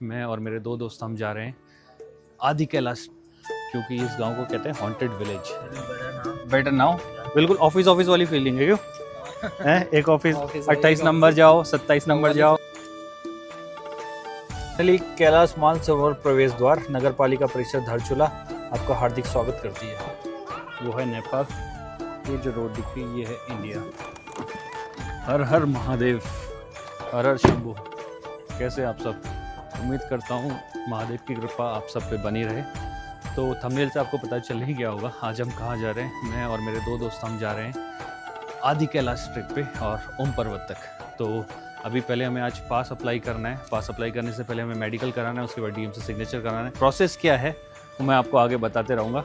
मैं और मेरे दो दोस्त हम जा रहे हैं आदि कैलाश, क्योंकि इस गांव को कहते हैं हॉन्टेड विलेज। बेटर नाउ, बिल्कुल ऑफिस वाली फीलिंग है क्यों है? एक ऑफिस 28 नंबर जाओ, 27 नंबर जाओ। कैलाश मानसरोवर प्रवेश द्वार नगर पालिका परिषद धारचूला आपका हार्दिक स्वागत करती है। वो है नेपाल, ये जो रोड दिख रही है ये है इंडिया। हर हर महादेव, हर हर शंभू। कैसे आप सब? उम्मीद करता हूँ महादेव की कृपा आप सब पे बनी रहे। तो थंबनेल से आपको पता चल ही गया होगा आज हम कहाँ जा रहे हैं। मैं और मेरे दो दोस्त हम जा रहे हैं आदि कैलाश ट्रिप पे और ओम पर्वत तक। तो अभी पहले हमें आज पास अप्लाई करना है। पास अप्लाई करने से पहले हमें मेडिकल कराना है, उसके बाद डीएम से सिग्नेचर कराना है। प्रोसेस क्या है वो मैं आपको आगे बताते रहूँगा।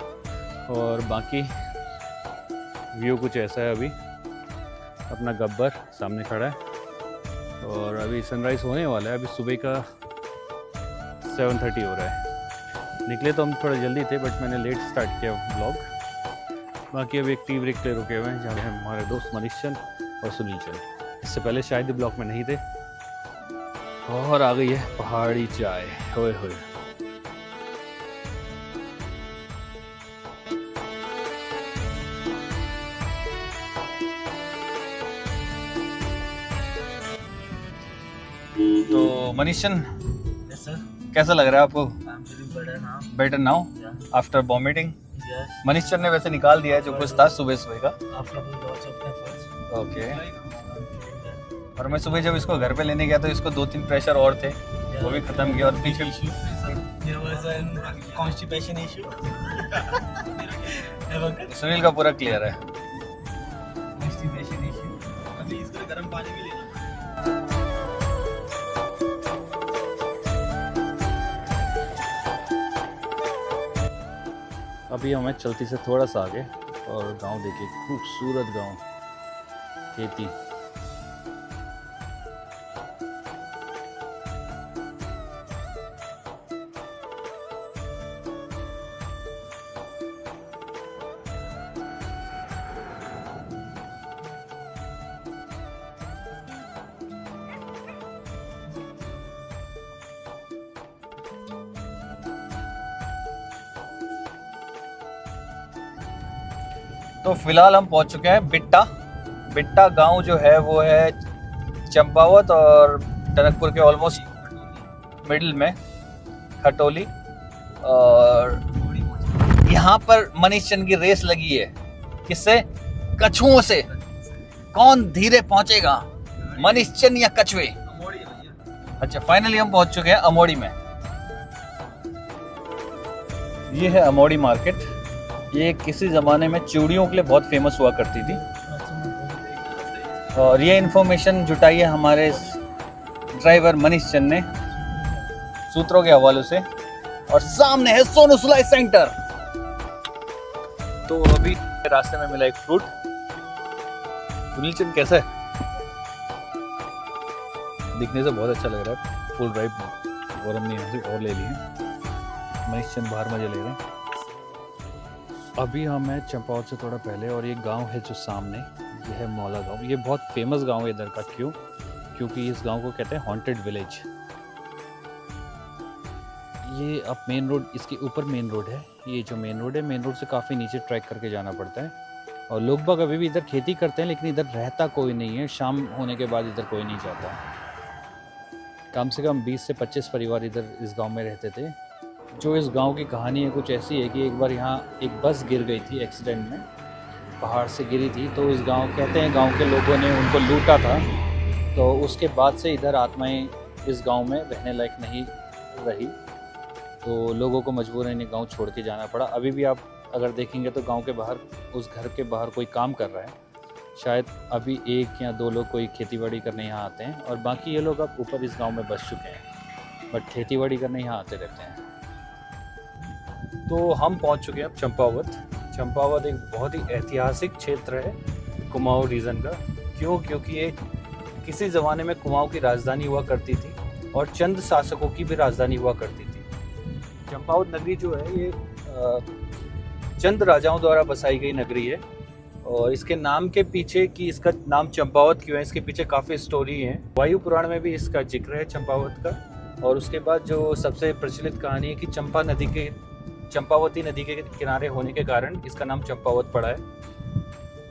और बाकी व्यू कुछ ऐसा है। अभी अपना गब्बर सामने खड़ा है और अभी सनराइज़ होने वाला है। अभी सुबह का 7:30 हो रहा है। निकले तो हम थोड़ा जल्दी थे बट मैंने लेट स्टार्ट किया ब्लॉग। बाकी अभी एक टी ब्रेक पे रुके हुए हैं जहाँ पे हमारे दोस्त मनीष चंद और सुनील चंद इससे पहले शायद ब्लॉग में नहीं थे। और आ गई है पहाड़ी चाय, होए होए। तो मनीषन, कैसा लग रहा है आपको? Better now after vomiting. Manishan ने वैसे निकाल दिया है जो कुछ था सुबह का। ओके। और मैं सुबह जब इसको घर पे लेने गया तो इसको 2-3 प्रेशर और थे, वो भी खत्म किया। और पीछे कॉन्स्टिपेशन इशू सुनील का पूरा क्लियर है। Constipation issue. अभी इसको गर्म पानी भी लेना। अभी हमें चलती से थोड़ा सा आगे और गांव देखिए, खूबसूरत गांव, खेती। तो फिलहाल हम पहुंच चुके हैं बिट्टा गांव जो है वो है चंपावत और टनकपुर के ऑलमोस्ट मिडिल में, खटोली। और यहाँ पर मनीष चंद की रेस लगी है। किससे? कछुओं से। कौन धीरे पहुंचेगा, मनीष चंद या कछुए? अच्छा, फाइनली हम पहुंच चुके हैं अमोड़ी में। ये है अमोड़ी मार्केट। ये किसी ज़माने में चूड़ियों के लिए बहुत फेमस हुआ करती थी। और ये इन्फॉर्मेशन जुटाई है हमारे ड्राइवर मनीष चंद ने सूत्रों के हवाले से। और सामने है सोनू सुलाई सेंटर। तो अभी रास्ते में मिला एक फ्रूट। सुनील चंद कैसा है? दिखने से बहुत अच्छा लग रहा है, फुल राइप। और हमने यहाँ से और ले लिए। मनीष चंद बाहर मजे ले रहे हैं। अभी हम हैं चंपावत से थोड़ा पहले और ये गांव है जो सामने, ये है मौला गांव। ये बहुत फेमस गांव है इधर का। क्यों? क्योंकि इस गांव को कहते हैं हॉन्टेड विलेज। ये अब मेन रोड, इसके ऊपर मेन रोड है। ये जो मेन रोड है, मेन रोड से काफ़ी नीचे ट्रैक करके जाना पड़ता है। और लोग बाग अभी भी इधर खेती करते हैं, लेकिन इधर रहता कोई नहीं है। शाम होने के बाद इधर कोई नहीं जाता। कम से कम 20 से 25 परिवार इधर इस गाँव में रहते थे। जो इस गांव की कहानी है कुछ ऐसी है कि एक बार यहाँ एक बस गिर गई थी एक्सीडेंट में, पहाड़ से गिरी थी। तो इस गांव, कहते हैं गांव के लोगों ने उनको लूटा था। तो उसके बाद से इधर आत्माएं इस गांव में रहने लायक नहीं रही। तो लोगों को मजबूरन ये गांव छोड़ के जाना पड़ा। अभी भी आप अगर देखेंगे तो गांव के बाहर, उस घर के बाहर कोई काम कर रहा है। शायद अभी 1 या 2 लोग कोई खेतीबाड़ी करने यहाँ आते हैं और बाकी ये लोग अब ऊपर इस गाँव में बस चुके हैं, बट खेतीबाड़ी करने यहाँ आते रहते हैं। तो हम पहुंच चुके हैं अब चंपावत। चंपावत एक बहुत ही ऐतिहासिक क्षेत्र है कुमाऊं रीजन का। क्यों? क्योंकि ये किसी ज़माने में कुमाऊं की राजधानी हुआ करती थी और चंद शासकों की भी राजधानी हुआ करती थी। चंपावत नगरी जो है ये चंद राजाओं द्वारा बसाई गई नगरी है। और इसके नाम के पीछे कि इसका नाम चंपावत क्यों है, इसके पीछे काफ़ी स्टोरी है। वायु पुराण में भी इसका जिक्र है चंपावत का। और उसके बाद जो सबसे प्रचलित कहानी है कि चंपावती नदी के किनारे होने के कारण इसका नाम चंपावत पड़ा है।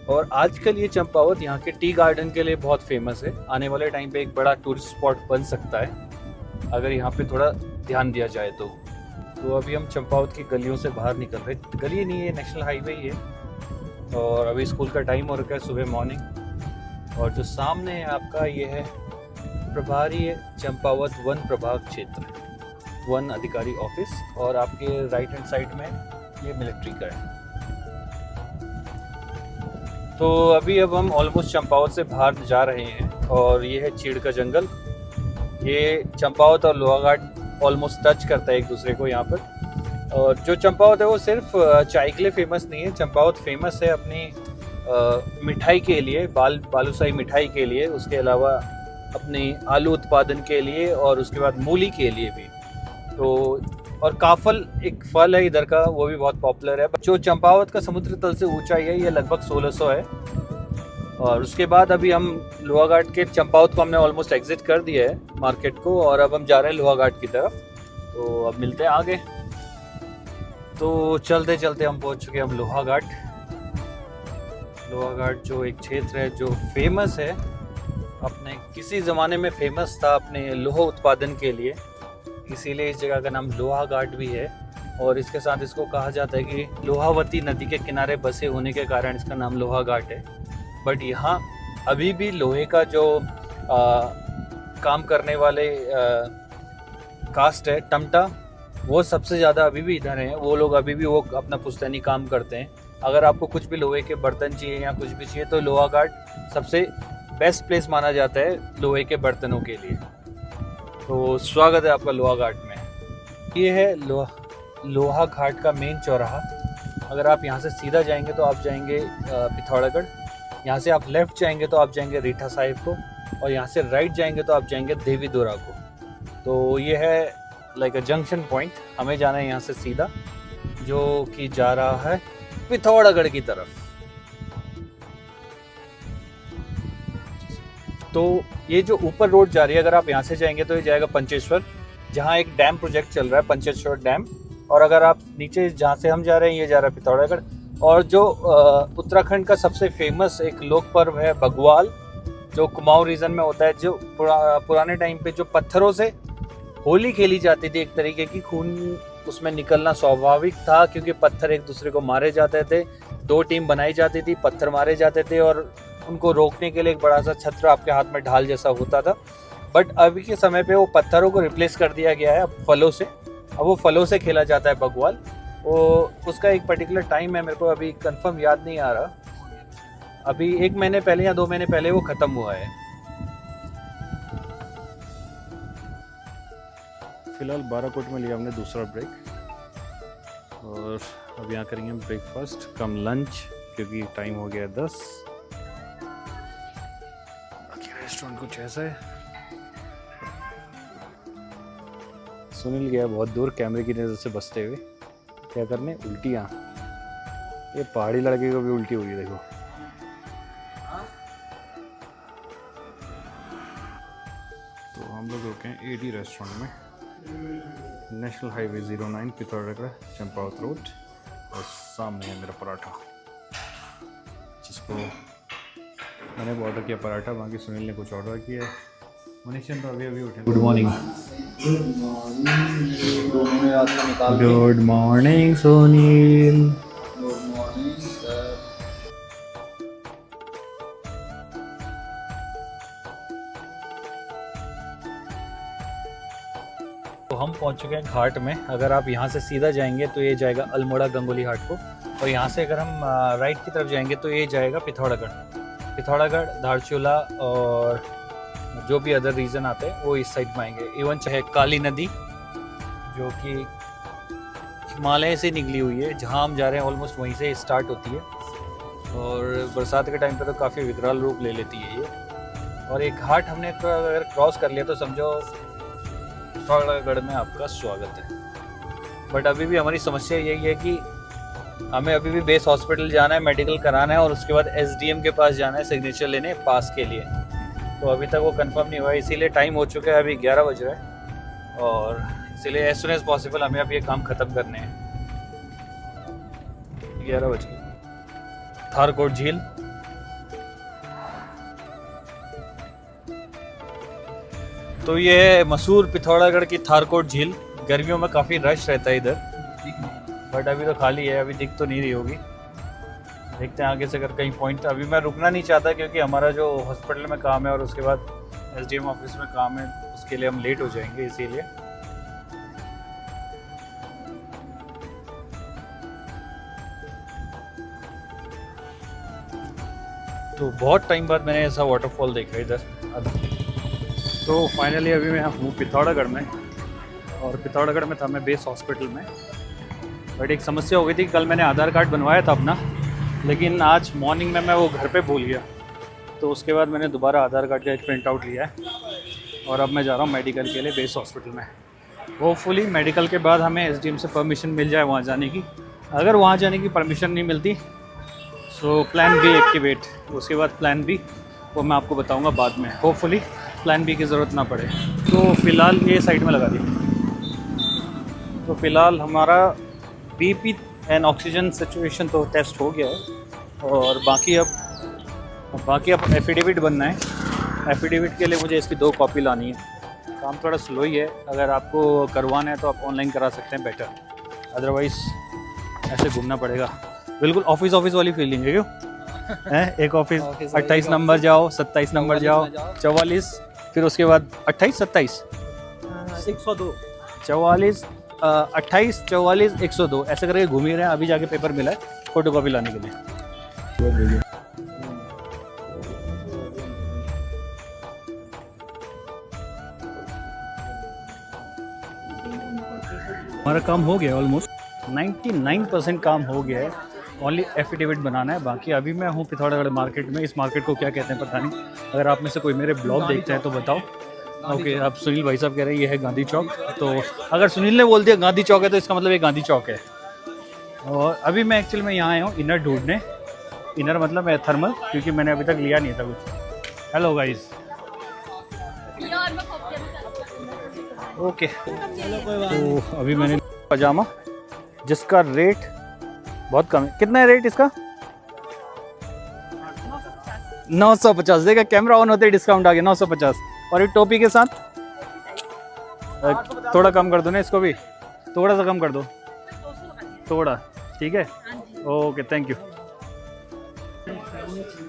और आजकल ये चंपावत यहाँ के टी गार्डन के लिए बहुत फेमस है। आने वाले टाइम पे एक बड़ा टूरिस्ट स्पॉट बन सकता है अगर यहाँ पे थोड़ा ध्यान दिया जाए तो। अभी हम चंपावत की गलियों से बाहर निकल रहे, गली नहीं है, नेशनल हाईवे ही है। और अभी स्कूल का टाइम हो रखा है, सुबह मॉर्निंग। और जो सामने है आपका ये है प्रभारी चंपावत वन प्रभाग क्षेत्र, वन अधिकारी ऑफिस। और आपके राइट हैंड साइड में ये मिलिट्री का है। तो अब हम ऑलमोस्ट चंपावत से बाहर जा रहे हैं और ये है चीड़ का जंगल। ये चंपावत और लोहाघाट ऑलमोस्ट टच करता है एक दूसरे को यहाँ पर। और जो चंपावत है वो सिर्फ चाय के लिए फेमस नहीं है। चंपावत फेमस है अपनी मिठाई के लिए, बालूशाही मिठाई के लिए, उसके अलावा अपनी आलू उत्पादन के लिए और उसके बाद मूली के लिए भी। तो और काफल एक फल है इधर का, वो भी बहुत पॉपुलर है। जो चंपावत का समुद्र तल से ऊंचाई है ये लगभग 1600 है। और उसके बाद अभी हम लोहाघाट के, चंपावत को हमने ऑलमोस्ट एग्जिट कर दिया है मार्केट को, और अब हम जा रहे हैं लोहाघाट की तरफ। तो अब मिलते हैं आगे। तो चलते चलते हम पहुंच चुके हैं हम लोहाघाट। लोहाघाट जो एक क्षेत्र है जो फेमस है, अपने किसी ज़माने में फेमस था अपने लोहा उत्पादन के लिए, इसीलिए इस जगह का नाम लोहाघाट भी है। और इसके साथ इसको कहा जाता है कि लोहावती नदी के किनारे बसे होने के कारण इसका नाम लोहाघाट है। बट यहाँ अभी भी लोहे का जो काम करने वाले कास्ट है टमटा, वो सबसे ज़्यादा अभी भी इधर हैं। वो लोग अभी भी वो अपना पुश्तैनी काम करते हैं। अगर आपको कुछ भी लोहे के बर्तन चाहिए या कुछ भी चाहिए तो लोहाघाट सबसे बेस्ट प्लेस माना जाता है लोहे के बर्तनों के लिए। तो स्वागत है आपका लोहाघाट में। ये है लोहाघाट का मेन चौराहा। अगर आप यहाँ से सीधा जाएंगे तो आप जाएंगे पिथौरागढ़, यहाँ से आप लेफ़्ट जाएंगे तो आप जाएंगे रीठा साहिब को, और यहाँ से राइट जाएंगे तो आप जाएंगे देवीदोरा को। तो ये है लाइक अ जंक्शन पॉइंट। हमें जाना है यहाँ से सीधा, जो कि जा रहा है पिथौरागढ़ की तरफ। तो ये जो ऊपर रोड जा रही है, अगर आप यहाँ से जाएंगे तो ये जाएगा पंचेश्वर, जहाँ एक डैम प्रोजेक्ट चल रहा है, पंचेश्वर डैम। और अगर आप नीचे जहाँ से हम जा रहे हैं, ये जा रहा है पिथौरागढ़। और जो उत्तराखंड का सबसे फेमस एक लोक पर्व है बग्वाल, जो कुमाऊं रीजन में होता है। जो पुराने टाइम पे जो पत्थरों से होली खेली जाती थी, एक तरीके की खून उसमें निकलना स्वाभाविक था, क्योंकि पत्थर एक दूसरे को मारे जाते थे। 2 टीम बनाई जाती थी, पत्थर मारे जाते थे और उनको रोकने के लिए एक बड़ा सा छत्र आपके हाथ में ढाल जैसा होता था। बट अभी के समय पे वो पत्थरों को रिप्लेस कर दिया गया है अब फलों से। अब वो फलों से खेला जाता है बग्वाल। वो उसका एक पर्टिकुलर टाइम है, मेरे को अभी कंफर्म याद नहीं आ रहा। अभी 1 महीने पहले या 2 महीने पहले वो ख़त्म हुआ है। फिलहाल बाराकोट में लिया हमने दूसरा ब्रेक, और अब यहाँ करेंगे ब्रेकफास्ट कम लंच, क्योंकि टाइम हो गया 10। रेस्टोरेंट कुछ ऐसा है। सुनील गया बहुत दूर कैमरे की नज़र से बचते हुए, क्या करने, उल्टियाँ। ये पहाड़ी लड़के को भी उल्टी हुई है, देखो। तो हम लोग रुके हैं AD रेस्टोरेंट में, national highway 09 Pithoragarh Champawat road. और सामने है मेरा पराठा, जिसको मैंने ऑर्डर किया पराठा, बाकी सुनील ने कुछ ऑर्डर किया। मनीषन तो अभी उठे। Good morning. Good morning Sunil. Good morning sir. तो हम पहुंच चुके हैं घाट में। अगर आप यहाँ से सीधा जाएंगे तो ये जाएगा अल्मोड़ा गंगोली घाट को, और यहाँ से अगर हम राइट की तरफ जाएंगे तो ये जाएगा पिथौरागढ़, धारचूला और जो भी अदर रीजन आते हैं वो इस साइड में आएंगे। इवन चाहे काली नदी, जो कि हिमालय से निकली हुई है, जहाँ हम जा रहे हैं ऑलमोस्ट वहीं से स्टार्ट होती है। और बरसात के टाइम पे तो काफ़ी विकराल रूप ले लेती है ये। और एक घाट हमने अगर क्रॉस कर लिया तो समझो पिथौरागढ़ में आपका स्वागत है। बट अभी भी हमारी समस्या यही है कि हमें अभी भी बेस हॉस्पिटल जाना है, मेडिकल कराना है, और उसके बाद SDM के पास जाना है सिग्नेचर लेने पास के लिए। तो अभी तक वो कंफर्म नहीं हुआ है, इसीलिए टाइम हो चुका है, अभी 11 बज रहा है। और इसलिए एज सुन एज पॉसिबल हमें अब ये काम ख़त्म करने हैं। 11 बज गए। थारकोट झील, तो ये है मशहूर पिथौरागढ़ की थारकोट झील। गर्मियों में काफ़ी रश रहता है इधर, बट अभी तो खाली है, अभी दिख तो नहीं रही होगी। देखते हैं आगे से अगर कहीं पॉइंट। अभी मैं रुकना नहीं चाहता क्योंकि हमारा जो हॉस्पिटल में काम है और उसके बाद एसडीएम ऑफिस में काम है, उसके लिए हम लेट हो जाएंगे, इसीलिए। तो बहुत टाइम बाद मैंने ऐसा वाटरफॉल देखा इधर। तो फाइनली अभी मैं हूँ पिथौरागढ़ में, और पिथौरागढ़ में था मैं बेस हॉस्पिटल में। बट एक समस्या हो गई थी, कल मैंने आधार कार्ड बनवाया था अपना, लेकिन आज मॉर्निंग में मैं वो घर पे भूल गया। तो उसके बाद मैंने दोबारा आधार कार्ड का एक प्रिंट आउट लिया है, और अब मैं जा रहा हूँ मेडिकल के लिए बेस हॉस्पिटल में। होपफुली मेडिकल के बाद हमें एसडीएम से परमिशन मिल जाए वहाँ जाने की। अगर वहाँ जाने की परमिशन नहीं मिलती तो प्लान बी एक्टिवेट, उसके बाद प्लान बी वो मैं आपको बताऊँगा बाद में। होपफुली प्लान बी की ज़रूरत ना पड़े। तो फ़िलहाल ये साइड में लगा दी। तो फ़िलहाल हमारा बीपी एंड ऑक्सीजन सिचुएशन तो टेस्ट हो गया है, और बाकी अब एफिडेविट बनना है। एफिडेविट के लिए मुझे इसकी 2 कॉपी लानी है। काम थोड़ा स्लो ही है, अगर आपको करवाना है तो आप ऑनलाइन करा सकते हैं बेटर, अदरवाइज़ ऐसे घूमना पड़ेगा। बिल्कुल ऑफिस वाली फीलिंग है क्यों है। एक ऑफिस 28 नंबर जाओ, 27 नंबर जाओ, 44, फिर उसके बाद 28, 27, 102, 44, 28, 44, 102 ऐसे करके घूम ही रहे हैं। अभी जाके पेपर मिला है फोटो कॉपी लाने के लिए। हमारा काम हो गया, ऑलमोस्ट 99% काम हो गया है। ओनली एफिडेविट बनाना है बाकी। अभी मैं हूँ पिथौरागढ़ मार्केट में। इस मार्केट को क्या कहते हैं पता नहीं, अगर आप में से कोई मेरे ब्लॉग देखता है तो बताओ। ओके, अब सुनील भाई साहब कह रहे हैं ये है गांधी चौक। तो अगर सुनील ने बोल दिया गांधी चौक है तो इसका मतलब ये गांधी चौक है। और अभी मैं एक्चुअली में यहाँ आया हूँ इनर ढूंढने। इनर मतलब है थर्मल, क्योंकि मैंने अभी तक लिया नहीं था कुछ। Hello guys. ओके, तो अभी मैंने पजामा, जिसका रेट बहुत कम है। कितना है रेट इसका? 950। देखा, कैमरा ऑन होते ही डिस्काउंट आ गया, 950। और एक टोपी के साथ थोड़ा कम कर दो ना इसको भी, थोड़ा सा कम कर दो, थोड़ा, ठीक है। Okay, thank you.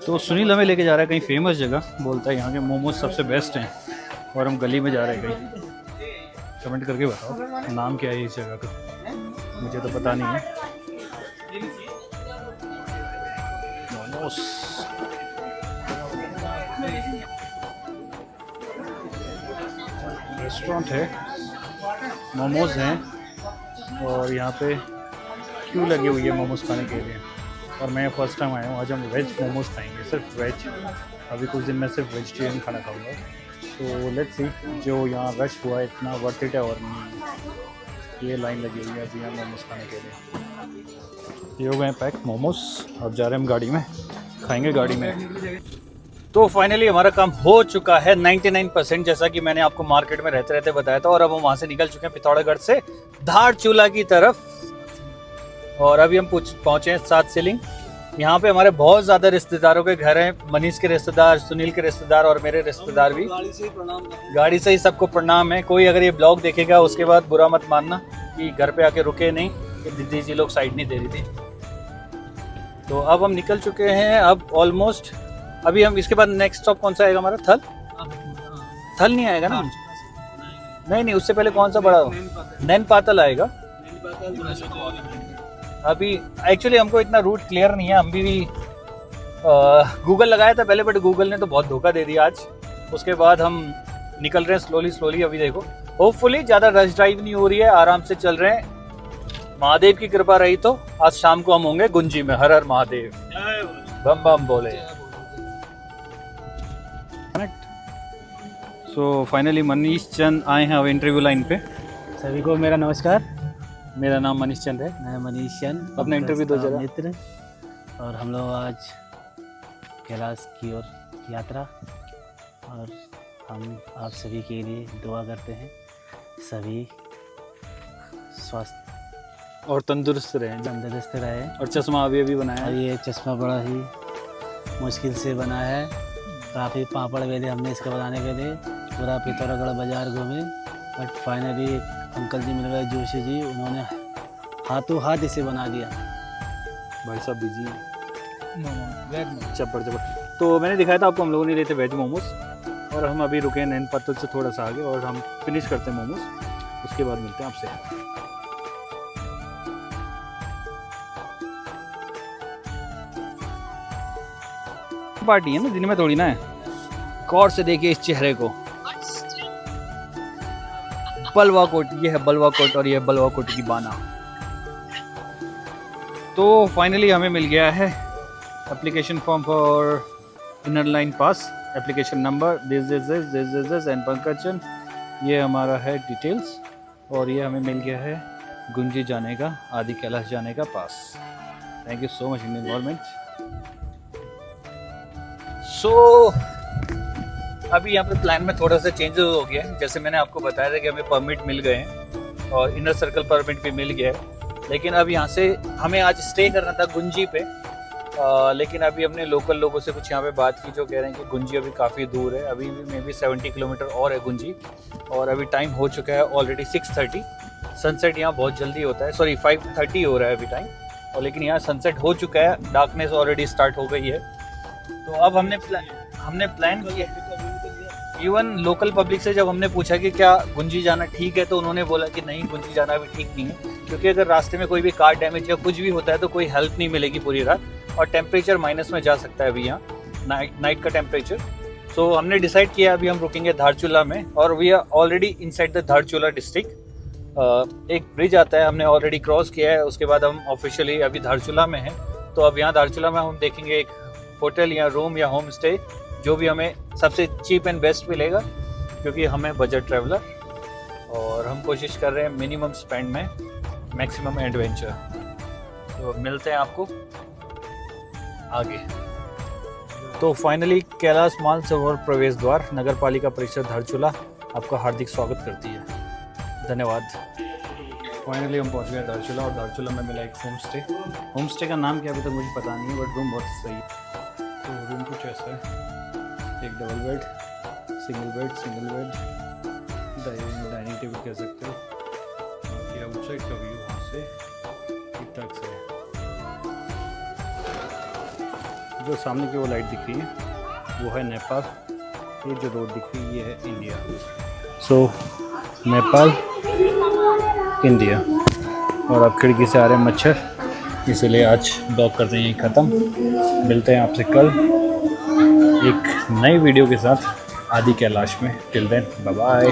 तो सुनील हमें लेके जा रहा है कहीं फेमस जगह, बोलता है यहाँ के मोमोज सबसे बेस्ट हैं, और हम गली में जा रहे हैं कहीं। कमेंट करके बताओ नाम क्या है इस जगह का, मुझे तो पता नहीं है। मोमोज, रेस्टोरेंट है, मोमोज हैं, और यहाँ पे क्यों लगी हुई है मोमोज खाने के लिए। और मैं फर्स्ट टाइम आया हूँ, आज हम वेज मोमोज खाएंगे, सिर्फ वेज। अभी कुछ दिन मैं सिर्फ वेजिटेरियन खाना खाऊंगा। तो लेट्स सी, जो यहाँ रश हुआ है इतना वर्थ इट है और नहीं। ये लाइन लगी हुई है अभी यहाँ मोमोज खाने के लिए। ये हो गए पैक मोमोज, अब जा रहे हैं हम गाड़ी में, खाएंगे गाड़ी में। तो फाइनली हमारा काम हो चुका है 99%, जैसा कि मैंने आपको मार्केट में रहते रहते बताया था। और अब हम वहाँ से निकल चुके हैं पिथौरागढ़ से धारचूला की तरफ, और अभी हम पहुँचे हैं 7 सीलिंग। यहाँ पे हमारे बहुत ज़्यादा रिश्तेदारों के घर हैं, मनीष के रिश्तेदार, सुनील के रिश्तेदार और मेरे रिश्तेदार भी। गाड़ी से ही सबको प्रणाम है। कोई अगर ये ब्लॉग देखेगा उसके बाद बुरा मत मानना कि घर पे आके रुके नहीं, कि दीदी जी लोग साइड नहीं दे रही थी। तो अब हम निकल चुके हैं, अब ऑलमोस्ट। अभी हम इसके बाद नेक्स्ट स्टॉप कौन सा आएगा हमारा? थल नहीं आएगा ना? नहीं, उससे पहले कौन सा बड़ा? नैनपातल आएगा। अभी एक्चुअली हमको इतना रूट क्लियर नहीं है, हम भी गूगल लगाया था पहले, बट गूगल ने तो बहुत धोखा दे दिया आज। उसके बाद हम निकल रहे हैं स्लोली। अभी देखो, होपफुली ज़्यादा रश ड्राइव नहीं हो रही है, आराम से चल रहे हैं। महादेव की कृपा रही तो आज शाम को हम होंगे गुंजी में। हर हर महादेव, बम बम बोले। सो फाइनली मनीष चंद आए हैं अब इंटरव्यू लाइन पे। सभी को मेरा नमस्कार। मेरा नाम मनीष चंद है। मैं मनीष चंद, अपना इंटरव्यू दो जरा। मित्र, और हम लोग आज कैलाश की ओर यात्रा, और हम आप सभी के लिए दुआ करते हैं। सभी स्वस्थ और तंदुरुस्त रहें। तंदुरुस्त रहे। और चश्मा अभी बनाया और है। ये चश्मा बड़ा ही मुश्किल से बना है, काफ़ी पापड़ वेले हमने इसके बनाने के लिए पूरा पिथौरागढ़ बाज़ार घूमे, बट फाइनली अंकल जी मिल गए जोशी जी, उन्होंने हाथों हाथ इसे बना दिया। भाई साहब बिजी हैं। चप्पड़ तो मैंने दिखाया था आपको, हम लोगों ने लिए थे वेज मोमोज, और हम अभी रुके हैं नैन पत्तल से थोड़ा सा आगे, और हम फिनिश करते हैं मोमोज, उसके बाद मिलते हैं आपसे। पार्टी है ना, दिन में थोड़ी ना है। गौर से देखिए इस चेहरे को, बलवा कोट, ये है बलवा कोट और ये है बलवा कोट की बाना। तो फाइनली हमें मिल गया है application form for inner line pass, application number this and Pankajan, ये हमारा है डिटेल्स, और ये हमें मिल गया है गुंजी जाने का, आदि कैलाश जाने का pass. Thank you so much Indian government. So अभी यहाँ पे प्लान में थोड़ा सा चेंजेस हो गया है। जैसे मैंने आपको बताया था कि हमें परमिट मिल गए हैं और इनर सर्कल परमिट भी मिल गया है, लेकिन अब यहाँ से हमें आज स्टे करना था गुंजी पे, लेकिन अभी हमने लोकल लोगों से कुछ यहाँ पे बात की जो कह रहे हैं कि गुंजी अभी काफ़ी दूर है, अभी भी मे बी 70 किलोमीटर और है गुंजी, और अभी टाइम हो चुका है ऑलरेडी 6:30। सनसेट यहाँ बहुत जल्दी होता है, सॉरी 5:30 हो रहा है अभी टाइम, और लेकिन यहाँ सनसेट हो चुका है, डार्कनेस ऑलरेडी स्टार्ट हो गई है। तो अब हमने प्लान किया, इवन लोकल पब्लिक से जब हमने पूछा कि क्या गुंजी जाना ठीक है, तो उन्होंने बोला कि नहीं, गुंजी जाना भी ठीक नहीं है, क्योंकि अगर रास्ते में कोई भी कार डैमेज या कुछ भी होता है तो कोई हेल्प नहीं मिलेगी पूरी रात, और टेम्परेचर माइनस में जा सकता है अभी यहाँ नाइट का टेम्परेचर। सो हमने डिसाइड किया अभी हम रुकेंगे धारचूला में, और we are already inside the Dharchula district. एक ब्रिज आता है, हमने ऑलरेडी क्रॉस किया है, उसके बाद हम ऑफिशियली अभी धारचूला में हैं। तो अब यहाँ धारचूला में हम देखेंगे एक होटल या रूम या होम स्टे, जो भी हमें सबसे चीप एंड बेस्ट मिलेगा, क्योंकि हमें बजट ट्रैवलर, और हम कोशिश कर रहे हैं मिनिमम स्पेंड में मैक्सिमम एडवेंचर। तो मिलते हैं आपको आगे। तो फाइनली कैलाश मानसरोवर प्रवेश द्वार नगर पालिका परिषद धारचूला आपका हार्दिक स्वागत करती है। धन्यवाद। फाइनली हम पहुंच गए धारचूला, और धारचूला में मिला एक होम स्टे का नाम क्या अभी तक मुझे पता नहीं है, बट रूम बहुत सही है। तो रूम कुछ ऐसा है, एक double bed, single bed, dining table कह सकते हो, बाकी आउटसाइड का व्यू वहाँ से ठीक ठाक से है। जो सामने की वो लाइट दिख रही है वो है नेपाल, ये जो रोड दिख रही है ये है इंडिया। सो नेपाल, इंडिया, और अब खिड़की से आ रहे हैं मच्छर, इसलिए आज ब्लॉग करते हैं ख़त्म। मिलते हैं आपसे कल एक नई वीडियो के साथ आदि कैलाश में। Till then bye bye.